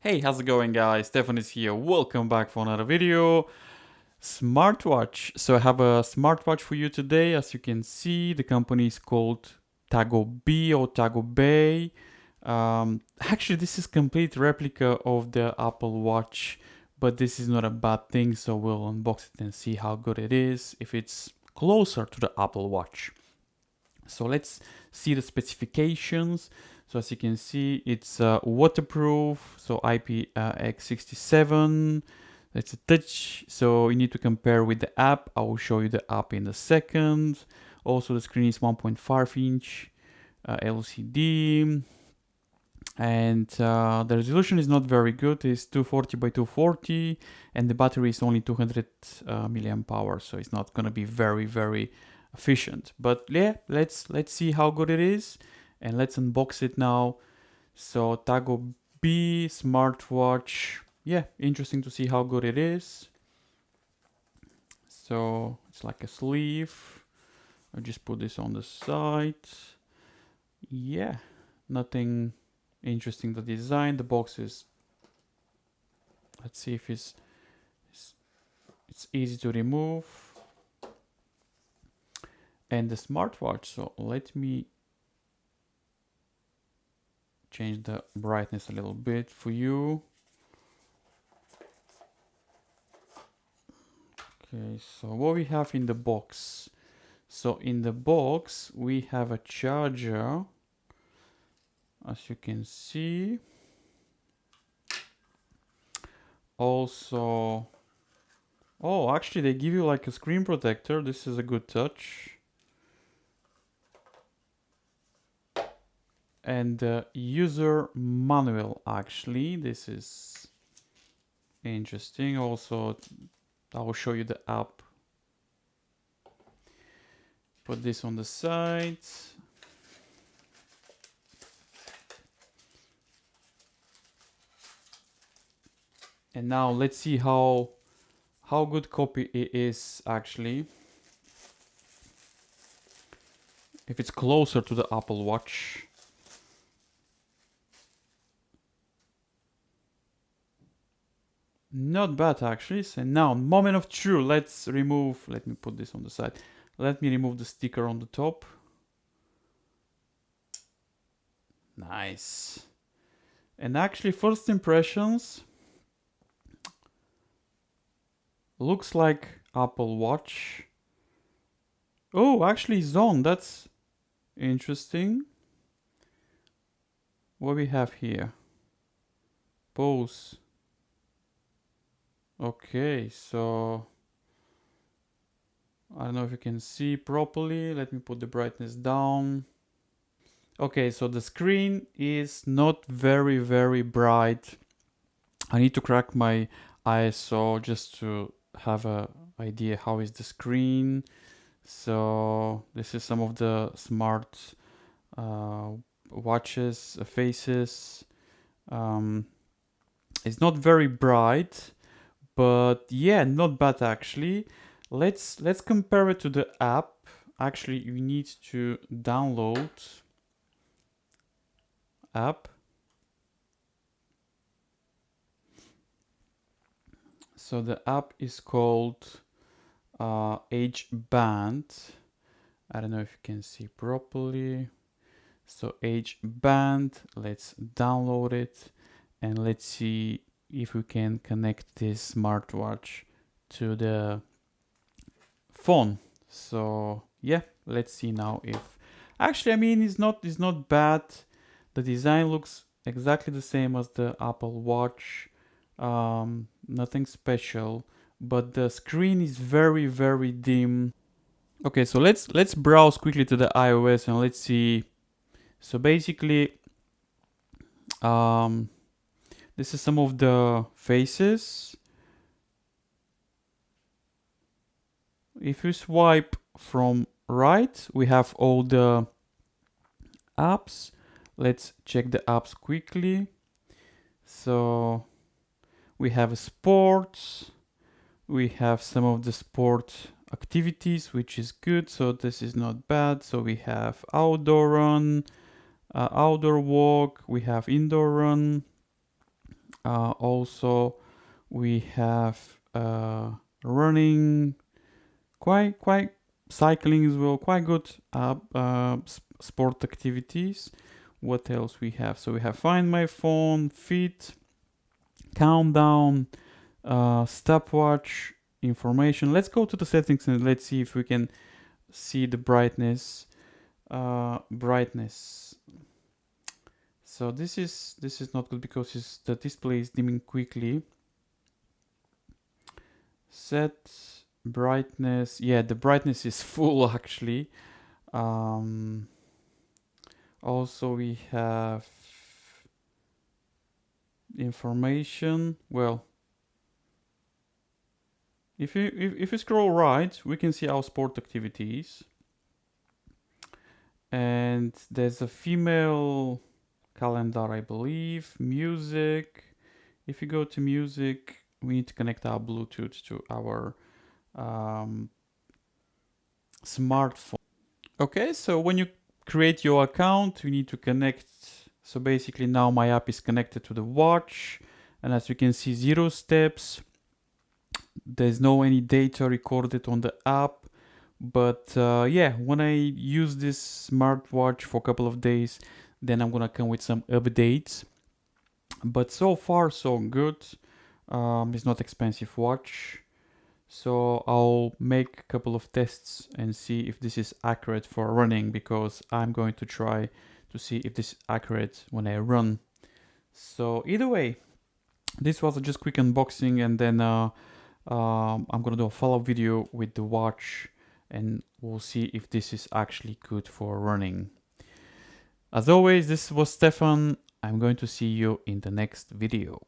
Hey, how's it going guys? Stefan is here. Welcome back for another video. Smartwatch. So I have a smartwatch for you today. As you can see, the company is called TagoBee or TagoBee. Actually, this is complete replica of the Apple Watch, but this is not a bad thing. So we'll unbox it and see how good it is, if it's closer to the Apple Watch. So let's see the specifications. So as you can see, it's waterproof, so IPX67. That's a touch, so you need to compare with the app. I will show you the app in a second. Also, the screen is 1.5 inch LCD. And the resolution is not very good. It's 240 by 240, and the battery is only 200 milliamp hour, so it's not gonna be very efficient. But yeah, let's see how good it is, and let's unbox it now. So TagoBee smartwatch, yeah, interesting to see how good it is. So it's like a sleeve. I'll just put this on the side. Yeah, nothing interesting. The design, the box is, let's see if it's easy to remove, and the smartwatch. So let me change the brightness a little bit for you. Okay, so what we have in the box. So in the box we have a charger, as you can see. Also, oh, actually they give you like a screen protector. This is a good touch. And the user manual, actually, this is interesting. Also, I will show you the app. Put this on the side. And now let's see how good copy it is actually. If it's closer to the Apple Watch. Not bad actually. So now, moment of truth. Let's remove, let me put this on the side. Let me remove the sticker on the top. Nice. And actually, first impressions, looks like Apple Watch. Oh, actually it's on. That's interesting. What we have here? Pose. Okay, so I don't know if you can see properly. Let me put the brightness down. Okay, so the screen is not very bright. I need to crack my ISO just to have a idea how is the screen. So this is some of the smart watches faces. It's not very bright, but yeah, not bad actually. Let's compare it to the app. Actually, you need to download app. So the app is called H Band. I don't know if you can see properly. So H Band, let's download it and let's see if we can connect this smartwatch to the phone. So yeah, let's see now if actually, I mean, it's not bad. The design looks exactly the same as the Apple Watch. Nothing special, but the screen is very dim. Okay, so let's browse quickly to the iOS and let's see. So basically, this is some of the faces. If you swipe from right, we have all the apps. Let's check the apps quickly. So we have sports. We have some of the sport activities, which is good. So this is not bad. So we have outdoor run, outdoor walk. We have indoor run. Also, we have running, quite cycling as well, quite good sport activities. What else we have? So we have Find My Phone, Fit, Countdown, stopwatch, information. Let's go to the settings and let's see if we can see the brightness. Brightness. So this is not good because the display is dimming quickly. Set brightness. Yeah, the brightness is full actually. Also we have information. Well, if you scroll right, we can see our sport activities. And there's a female calendar, I believe. Music. If you go to music, we need to connect our Bluetooth to our smartphone. Okay, so when you create your account, you need to connect. So basically now my app is connected to the watch, and as you can see, 0 steps. There's no any data recorded on the app. But yeah, when I use this smartwatch for a couple of days, then I'm gonna come with some updates. But so far so good. It's not expensive watch, so I'll make a couple of tests and see if this is accurate for running, because I'm going to try to see if this is accurate when I run. So either way, this was just quick unboxing, and then I'm gonna do a follow-up video with the watch, and we'll see if this is actually good for running. As always, this was Stefan. I'm going to see you in the next video.